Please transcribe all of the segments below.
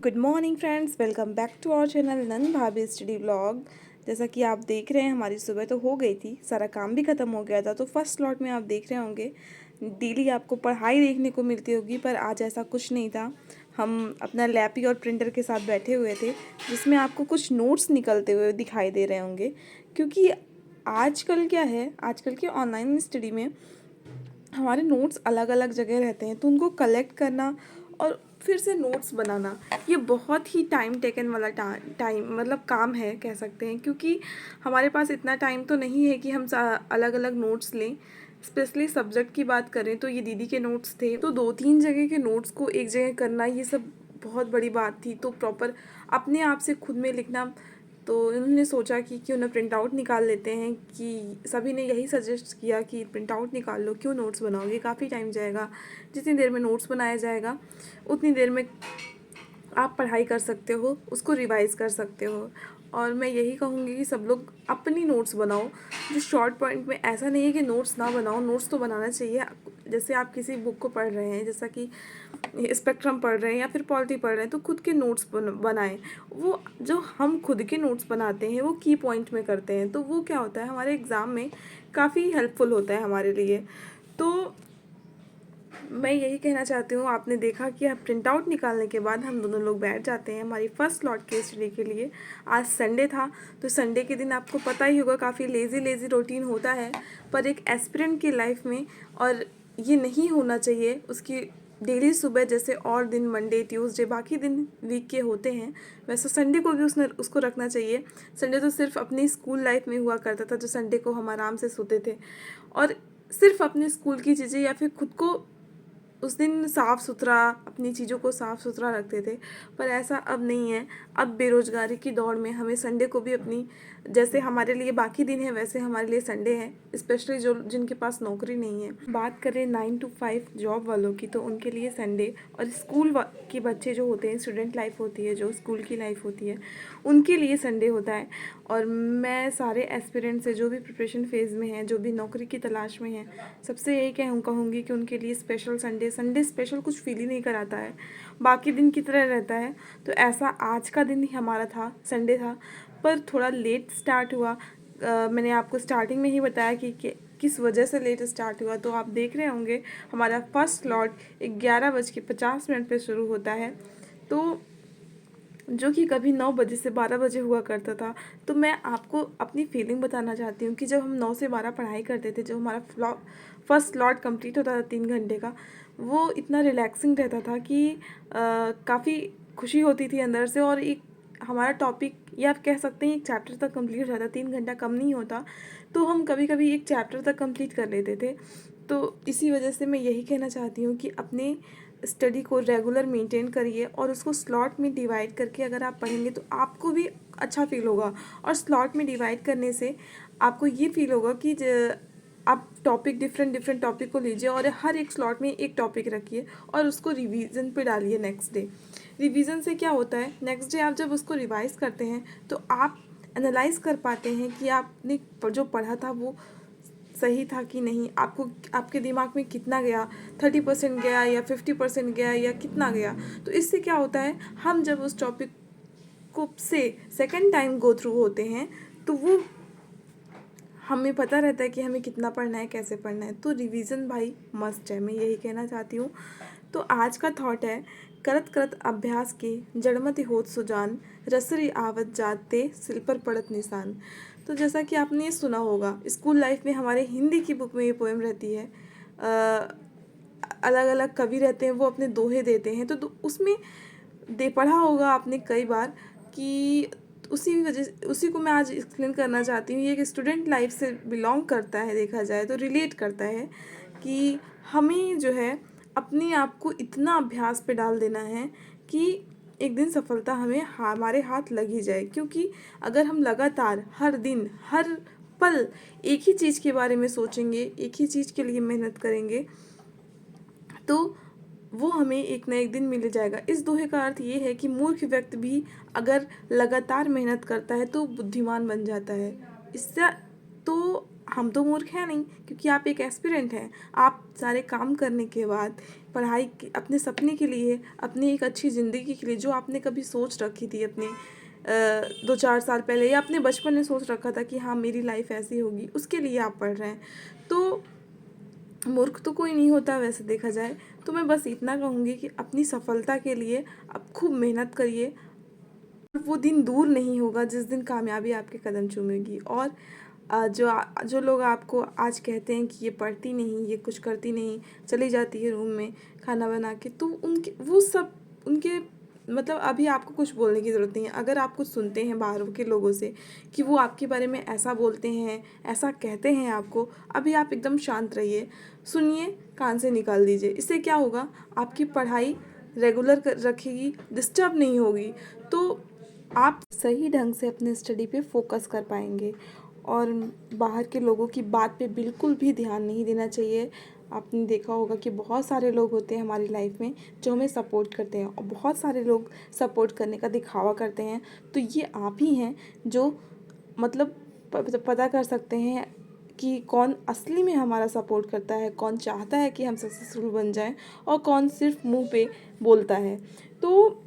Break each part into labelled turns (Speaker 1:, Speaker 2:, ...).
Speaker 1: Good morning friends, welcome back to our channel नन भाभी study vlog. जैसा कि आप देख रहे हैं, हमारी सुबह तो हो गई थी, सारा काम भी ख़त्म हो गया था। तो फर्स्ट स्लॉट में आप देख रहे होंगे डेली आपको पढ़ाई देखने को मिलती होगी, पर आज ऐसा कुछ नहीं था। हम अपना लैपी और प्रिंटर के साथ बैठे हुए थे, जिसमें आपको कुछ नोट्स निकलते हुए दिखाई दे रहे होंगे। क्योंकि आजकल क्या है, आजकल के ऑनलाइन स्टडी में हमारे नोट्स अलग अलग जगह रहते हैं, तो उनको कलेक्ट करना और फिर से नोट्स बनाना, ये बहुत ही टाइम टेकन वाला टाइम मतलब काम है कह सकते हैं। क्योंकि हमारे पास इतना टाइम तो नहीं है कि हम अलग अलग नोट्स लें। स्पेशली सब्जेक्ट की बात करें तो ये दीदी के नोट्स थे, तो 2-3 जगह के नोट्स को एक जगह करना, ये सब बहुत बड़ी बात थी। तो प्रॉपर अपने आप से खुद में लिखना, तो इन्होंने सोचा कि क्यों ना प्रिंट आउट निकाल लेते हैं। कि सभी ने यही सजेस्ट किया कि प्रिंट आउट निकाल लो, क्यों नोट्स बनाओगे, काफ़ी टाइम जाएगा। जितनी देर में नोट्स बनाया जाएगा उतनी देर में आप पढ़ाई कर सकते हो, उसको रिवाइज़ कर सकते हो। और मैं यही कहूँगी कि सब लोग अपनी नोट्स बनाओ, जो शॉर्ट पॉइंट में। ऐसा नहीं है कि नोट्स ना बनाओ, नोट्स तो बनाना चाहिए। जैसे आप किसी बुक को पढ़ रहे हैं, जैसा कि स्पेक्ट्रम पढ़ रहे हैं या फिर पॉलिटी पढ़ रहे हैं, तो खुद के नोट्स बनाएं। वो जो हम खुद के नोट्स बनाते हैं वो की पॉइंट में करते हैं, तो वो क्या होता है, हमारे एग्ज़ाम में काफ़ी हेल्पफुल होता है हमारे लिए। तो मैं यही कहना चाहती हूँ, आपने देखा कि आप प्रिंट आउट निकालने के बाद हम दोनों लोग बैठ जाते हैं हमारी फर्स्ट स्लॉट के स्टडी के लिए। आज संडे था, तो संडे के दिन आपको पता ही होगा काफ़ी लेज़ी रूटीन होता है, पर एक एस्पिरेंट की लाइफ में और ये नहीं होना चाहिए। उसकी डेली सुबह जैसे और दिन मंडे ट्यूसडे बाकी दिन वीक के होते हैं, वैसे संडे को भी उसको रखना चाहिए। संडे तो सिर्फ अपनी स्कूल लाइफ में हुआ करता था, जो संडे को हम आराम से सोते थे और सिर्फ अपने स्कूल की चीज़ें या फिर खुद को उस दिन साफ़ सुथरा, अपनी चीज़ों को साफ़ सुथरा रखते थे। पर ऐसा अब नहीं है। अब बेरोज़गारी की दौड़ में हमें संडे को भी अपनी, जैसे हमारे लिए बाकी दिन है वैसे हमारे लिए संडे है, स्पेशली जो जिनके पास नौकरी नहीं है। बात करें 9 to 5 जॉब वालों की, तो उनके लिए संडे, और स्कूल के बच्चे जो होते हैं, स्टूडेंट लाइफ होती है, जो स्कूल की लाइफ होती है, उनके लिए संडे होता है। और मैं सारे एस्पिरेंट से, जो भी प्रिपरेशन फेज़ में हैं, जो भी नौकरी की तलाश में हैं, सबसे यही कहूँगी कि उनके लिए स्पेशल संडे स्पेशल कुछ फील ही नहीं कराता है, बाकी दिन की तरह रहता है। तो ऐसा आज का दिन ही हमारा था, संडे था, पर थोड़ा लेट स्टार्ट हुआ। मैंने आपको स्टार्टिंग में ही बताया कि किस वजह से लेट स्टार्ट हुआ। तो आप देख रहे होंगे हमारा फर्स्ट स्लॉट 11:50 पे शुरू होता है, तो जो कि कभी 9 बजे से 12 बजे हुआ करता था। तो मैं आपको अपनी फीलिंग बताना चाहती हूँ कि जब हम 9 से 12 पढ़ाई करते थे, जब हमारा फर्स्ट स्लॉट कंप्लीट होता था 3 घंटे का, वो इतना रिलैक्सिंग रहता था कि काफ़ी खुशी होती थी अंदर से। और एक हमारा टॉपिक, या आप कह सकते हैं एक चैप्टर तक कंप्लीट हो जाता, 3 घंटा कम नहीं होता, तो हम कभी कभी एक चैप्टर तक कंप्लीट कर लेते थे। तो इसी वजह से मैं यही कहना चाहती हूँ कि अपने स्टडी को रेगुलर मेंटेन करिए, और उसको स्लॉट में डिवाइड करके अगर आप पढ़ेंगे तो आपको भी अच्छा फील होगा। और स्लॉट में डिवाइड करने से आपको ये फील होगा कि आप टॉपिक डिफरेंट टॉपिक को लीजिए और हर एक स्लॉट में एक टॉपिक रखिए और उसको रिवीजन पे डालिए नेक्स्ट डे। रिवीजन से क्या होता है, नेक्स्ट डे आप जब उसको रिवाइज करते हैं तो आप एनालाइज कर पाते हैं कि आपने जो पढ़ा था वो सही था कि नहीं, आपको आपके दिमाग में कितना गया, 30% गया या 50% गया या कितना गया। तो इससे क्या होता है, हम जब उस टॉपिक को से सेकंड टाइम गो थ्रू होते हैं, तो वो हमें पता रहता है कि हमें कितना पढ़ना है, कैसे पढ़ना है। तो रिवीजन भाई मस्ट है, मैं यही कहना चाहती हूँ। तो आज का थॉट है, करत करत अभ्यास के जड़मति होत सुजान, रसरी आवत जाते सिल पर पड़त निशान। तो जैसा कि आपने ये सुना होगा, स्कूल लाइफ में हमारे हिंदी की बुक में ये पोएम रहती है। अलग अलग कवि रहते हैं, वो अपने दोहे देते हैं, तो उसमें पढ़ा होगा आपने कई बार कि उसी को मैं आज एक्सप्लेन करना चाहती हूँ। ये एक स्टूडेंट लाइफ से बिलोंग करता है, देखा जाए तो रिलेट करता है कि हमें जो है अपने आप को इतना अभ्यास पे डाल देना है कि एक दिन सफलता हमें हमारे हाथ लग ही जाए। क्योंकि अगर हम लगातार हर दिन हर पल एक ही चीज़ के बारे में सोचेंगे, एक ही चीज़ के लिए मेहनत करेंगे, तो वो हमें एक ना एक दिन मिल जाएगा। इस दोहे का अर्थ ये है कि मूर्ख व्यक्ति भी अगर लगातार मेहनत करता है तो बुद्धिमान बन जाता है। इससे तो हम तो मूर्ख हैं नहीं, क्योंकि आप एक एस्पिरेंट हैं। आप सारे काम करने के बाद अपने सपने के लिए, अपनी एक अच्छी ज़िंदगी के लिए जो आपने कभी सोच रखी थी अपने 2-4 साल पहले, या अपने बचपन में सोच रखा था कि हाँ मेरी लाइफ ऐसी होगी, उसके लिए आप पढ़ रहे हैं। तो मूर्ख तो कोई नहीं होता वैसे देखा जाए। तो मैं बस इतना कहूँगी कि अपनी सफलता के लिए आप खूब मेहनत करिए। वो दिन दूर नहीं होगा जिस दिन कामयाबी आपके कदम चूमेगी। और जो लोग आपको आज कहते हैं कि ये पढ़ती नहीं, ये कुछ करती नहीं, चली जाती है रूम में खाना बना के, तो उनके वो सब उनके मतलब अभी आपको कुछ बोलने की ज़रूरत नहीं है। अगर आप कुछ सुनते हैं बाहर के लोगों से कि वो आपके बारे में ऐसा बोलते हैं, ऐसा कहते हैं आपको, अभी आप एकदम शांत रहिए, सुनिए, कान से निकाल दीजिए। इससे क्या होगा, आपकी पढ़ाई रेगुलर रखेगी, डिस्टर्ब नहीं होगी, तो आप सही ढंग से अपने स्टडी पे फोकस कर पाएंगे। और बाहर के लोगों की बात पे बिल्कुल भी ध्यान नहीं देना चाहिए। आपने देखा होगा कि बहुत सारे लोग होते हैं हमारी लाइफ में जो हमें सपोर्ट करते हैं, और बहुत सारे लोग सपोर्ट करने का दिखावा करते हैं। तो ये आप ही हैं जो मतलब पता कर सकते हैं कि कौन असली में हमारा सपोर्ट करता है, कौन चाहता है कि हम सक्सेसफुल बन जाएं, और कौन सिर्फ मुंह पे बोलता है। तो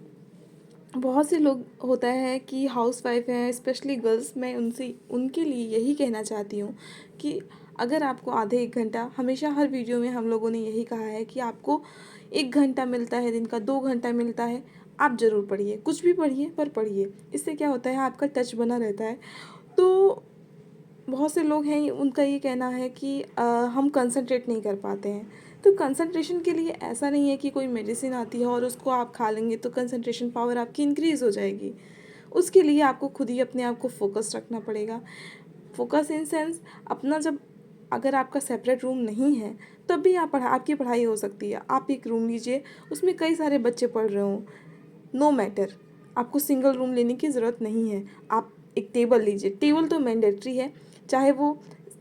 Speaker 1: बहुत से लोग होता है कि हाउसवाइफ हैं, स्पेशली गर्ल्स, मैं उनके लिए यही कहना चाहती हूँ कि अगर आपको आधे 1 घंटा, हमेशा हर वीडियो में हम लोगों ने यही कहा है कि आपको 1 घंटा मिलता है दिन का, 2 घंटा मिलता है, आप ज़रूर पढ़िए, कुछ भी पढ़िए पर पढ़िए। इससे क्या होता है, आपका टच बना रहता है। तो बहुत से लोग हैं उनका ये कहना है कि हम कंसंट्रेट नहीं कर पाते हैं। तो कंसंट्रेशन के लिए ऐसा नहीं है कि कोई मेडिसिन आती है और उसको आप खा लेंगे तो कंसंट्रेशन पावर आपकी इंक्रीज़ हो जाएगी। उसके लिए आपको खुद ही अपने आप को फोकस रखना पड़ेगा। फोकस इन सेंस अपना, जब अगर आपका सेपरेट रूम नहीं है तब भी आपकी पढ़ाई हो सकती है। आप एक रूम लीजिए, उसमें कई सारे बच्चे पढ़ रहे हों, नो मैटर, आपको सिंगल रूम लेने की ज़रूरत नहीं है। आप एक टेबल लीजिए, टेबल तो मैंडेटरी है, चाहे वो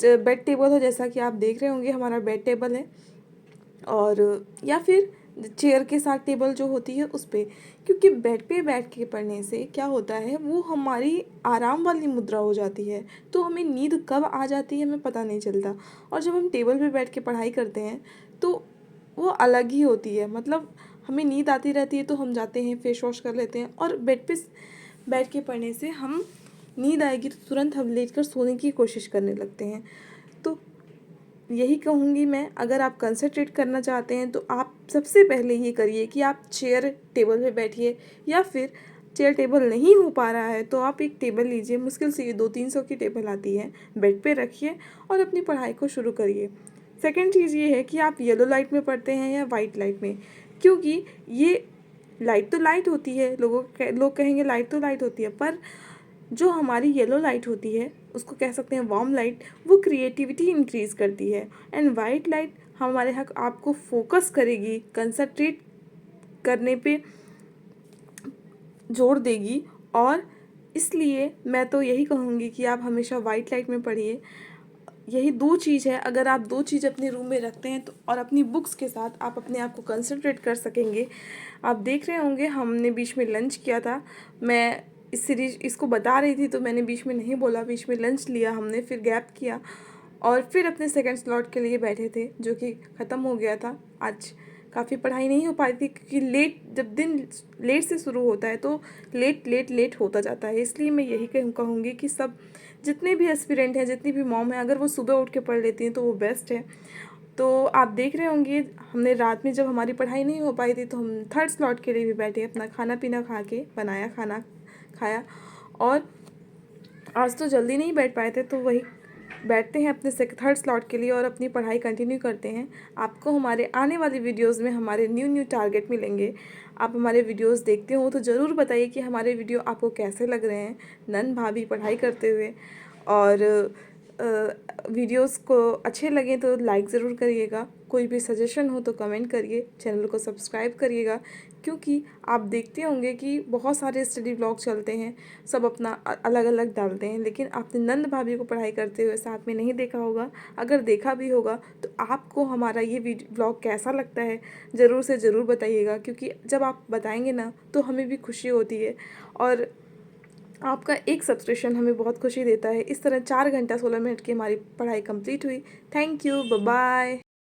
Speaker 1: बेड टेबल हो, जैसा कि आप देख रहे होंगे हमारा बेड टेबल है, और या फिर चेयर के साथ टेबल जो होती है उस पे। क्योंकि बेड पे बैठ के पढ़ने से क्या होता है, वो हमारी आराम वाली मुद्रा हो जाती है, तो हमें नींद कब आ जाती है हमें पता नहीं चलता। और जब हम टेबल पे बैठ के पढ़ाई करते हैं तो वो अलग ही होती है, मतलब हमें नींद आती रहती है तो हम जाते हैं फेस वॉश कर लेते हैं, और बेड पे बैठ के पढ़ने से हम नींद आएगी तो तुरंत हम लेट कर सोने की कोशिश करने लगते हैं। तो यही कहूँगी मैं, अगर आप कंसंट्रेट करना चाहते हैं तो आप सबसे पहले ये करिए कि आप चेयर टेबल पे बैठिए, या फिर चेयर टेबल नहीं हो पा रहा है तो आप एक टेबल लीजिए, मुश्किल से ये 200-300 की टेबल आती है, बेड पे रखिए और अपनी पढ़ाई को शुरू करिए। सेकेंड चीज़ ये है कि आप येलो लाइट में पढ़ते हैं या वाइट लाइट में, क्योंकि ये लाइट तो लाइट होती है, लोग कहेंगे लाइट तो लाइट होती है, पर जो हमारी येलो लाइट होती है उसको कह सकते हैं वार्म लाइट, वो क्रिएटिविटी इंक्रीज़ करती है। एंड वाइट लाइट हमारे हक आपको फोकस करेगी, कंसंट्रेट करने पे जोर देगी। और इसलिए मैं तो यही कहूँगी कि आप हमेशा वाइट लाइट में पढ़िए। यही 2 चीज़ है, अगर आप 2 चीज़ अपने रूम में रखते हैं तो, और अपनी बुक्स के साथ आप अपने आप को कंसंट्रेट कर सकेंगे। आप देख रहे होंगे हमने बीच में लंच किया था, मैं इस सीरीज इसको बता रही थी तो मैंने बीच में नहीं बोला, बीच में लंच लिया हमने, फिर गैप किया और फिर अपने सेकंड स्लॉट के लिए बैठे थे, जो कि ख़त्म हो गया था। आज काफ़ी पढ़ाई नहीं हो पाई थी क्योंकि जब दिन लेट से शुरू होता है तो लेट लेट लेट होता जाता है। इसलिए मैं यही कहूँगी कि सब जितने भी एस्पिरेंट हैं, जितनी भी मॉम है, अगर वो सुबह उठ के पढ़ लेती हैं तो वो बेस्ट है। तो आप देख रहे होंगे हमने रात में जब हमारी पढ़ाई नहीं हो पाई थी तो हम थर्ड स्लॉट के लिए भी बैठे, अपना खाना पीना खा के, बनाया खाना खाया, और आज तो जल्दी नहीं बैठ पाए थे तो वही बैठते हैं अपने थर्ड स्लॉट के लिए और अपनी पढ़ाई कंटिन्यू करते हैं। आपको हमारे आने वाली वीडियोस में हमारे न्यू टारगेट मिलेंगे। आप हमारे वीडियोस देखते हो तो ज़रूर बताइए कि हमारे वीडियो आपको कैसे लग रहे हैं, नन भाभी पढ़ाई करते हुए। और वीडियोस को अच्छे लगें तो लाइक ज़रूर करिएगा, कोई भी सजेशन हो तो कमेंट करिए, चैनल को सब्सक्राइब करिएगा, क्योंकि आप देखते होंगे कि बहुत सारे स्टडी व्लॉग चलते हैं, सब अपना अलग अलग डालते हैं, लेकिन आपने नंद भाभी को पढ़ाई करते हुए साथ में नहीं देखा होगा। अगर देखा भी होगा तो आपको हमारा ये व्लॉग कैसा लगता है ज़रूर से ज़रूर बताइएगा, क्योंकि जब आप बताएंगे ना तो हमें भी खुशी होती है। और आपका एक सब्सक्रिप्शन हमें बहुत खुशी देता है। इस तरह 4 घंटा 16 मिनट की हमारी पढ़ाई कंप्लीट हुई। Thank you, bye bye.